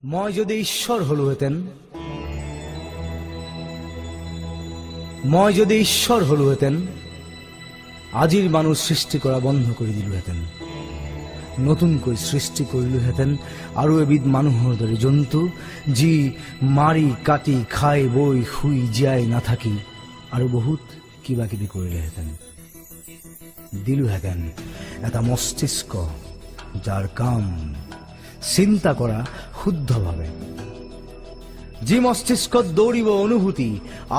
মই যদি ঈশ্বর হলুহেতেন, মই যদি ঈশ্বর হলুহেতেন, আজির মানুষ সৃষ্টি করা বন্ধ করে দিলুহেতেন, নতুন করে সৃষ্টি করিলুহেতেন আৰু এবিধ মানুহৰ দৰে জন্তু যি মাৰি কাটি খাই বই শুই জীয়াই নাথাকি আৰু বহুত কিবা কিবি কৰিলেহেঁতেন। দিলুহেঁতেন এটা মস্তিষ্ক যাৰ কাম চিন্তা কৰা শুদ্ধভাৱে, যি মস্তিষ্কত দৌৰিব অনুভূতি,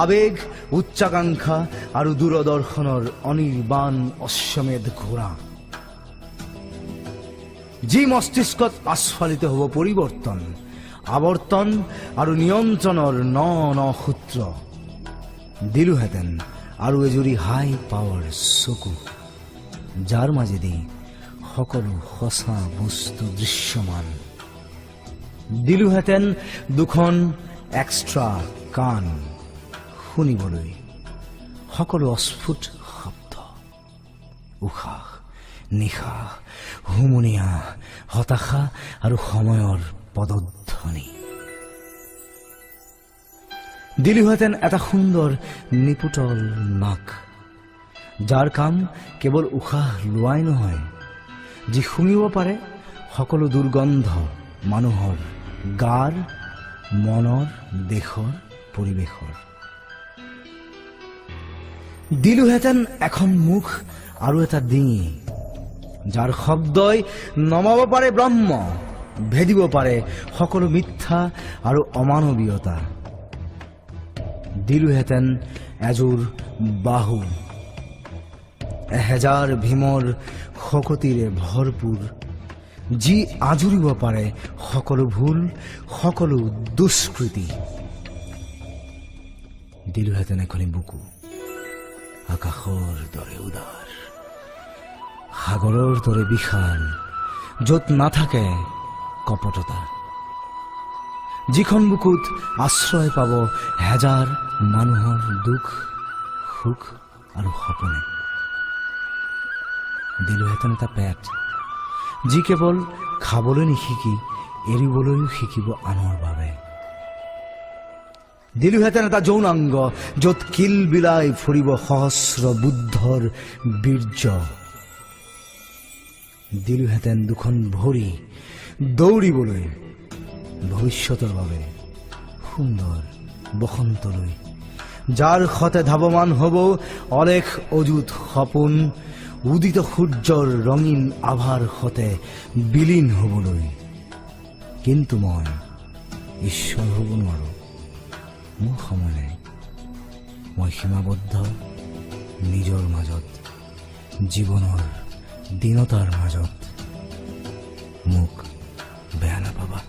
আবেগ, উচ্চাকাংক্ষা আৰু দূৰদৰ্শনৰ অনিৰ্বাণ অশ্বমেধ ঘোঁৰা, যি মস্তিষ্কত আস্ফালিত হ'ব পৰিৱৰ্তন, আৱৰ্তন আৰু নিয়ন্ত্ৰণৰ ন ন সূত্ৰ। দিলোহেঁতেন আৰু এজুৰি হাই পাৱাৰ চকু, যাৰ মাজেদি সকলো সঁচা বস্তু দৃশ্যমান। দিলোহেঁতেন দুখন এক্সট্ৰা কাণ, শুনিবলৈ সকলো অস্ফুট শব্দ, উশাহ নিশাহ, হুমুনিয়া, হতাশা আৰু সময়ৰ পদধ্বনি। দিলোহেঁতেন এটা সুন্দৰ নিপুটল নাক, যাৰ কাম কেৱল উশাহ লোৱাই নহয়, যি শুঙিব পাৰে সকলো দুৰ্গন্ধ মানুহৰ গাৰ, মনৰ, দেশৰ, পৰিৱেশৰ। দিলোহেঁতেন এখন মুখ আৰু এটা ডিঙি, যাৰ শব্দই নমাব পাৰে ব্ৰহ্ম, ভেদিব পাৰে সকলো মিথ্যা আৰু অমানৱীয়তা। দিলোহেঁতেন এযোৰ বাহু, এহেজাৰ ভীমৰ শকতিৰে ভৰপূৰ, যি আজুৰিব পাৰে সকলো ভুল, সকলো দুষ্কৃতি। দিলোহেঁতেন এখনি বুকু, আকাশৰ দৰে উদাৰ, সাগৰৰ দৰে বিশাল, য'ত নাথাকে কপটতা, যিখন বুকুত আশ্ৰয় পাব হেজাৰ মানুহৰ দুখ, সুখ আৰু সপোনে। দিলোহেঁতেন এটা পেট, যি কেৱল খাবলৈ নিশিকি এৰিবলৈও শিকিব আনৰ বাবে। দিলোহেঁতেন এটা যৌনাংগ, য'ত কিল বিলাই ফুৰিব সহস্ৰ বুদ্ধৰ বীৰ্য। দিলোহেঁতেন দুখন ভৰি, দৌৰিবলৈ ভৱিষ্যতৰ বাবে সুন্দৰ বসন্তলৈ, যাৰ সতে ধাৱমান হ'ব অলেখ অযুত সপোন, উদিত সূৰ্যৰ ৰঙীন আভাৰ সতে বিলীন হ'বলৈ। কিন্তু মই ঈশ্বৰ হ'ব নোৱাৰো, মোৰ সময় নাই, মই সীমাবদ্ধ নিজৰ মাজত, জীৱনৰ দীনতাৰ মাজত। মোক বেয়া নাপাবা।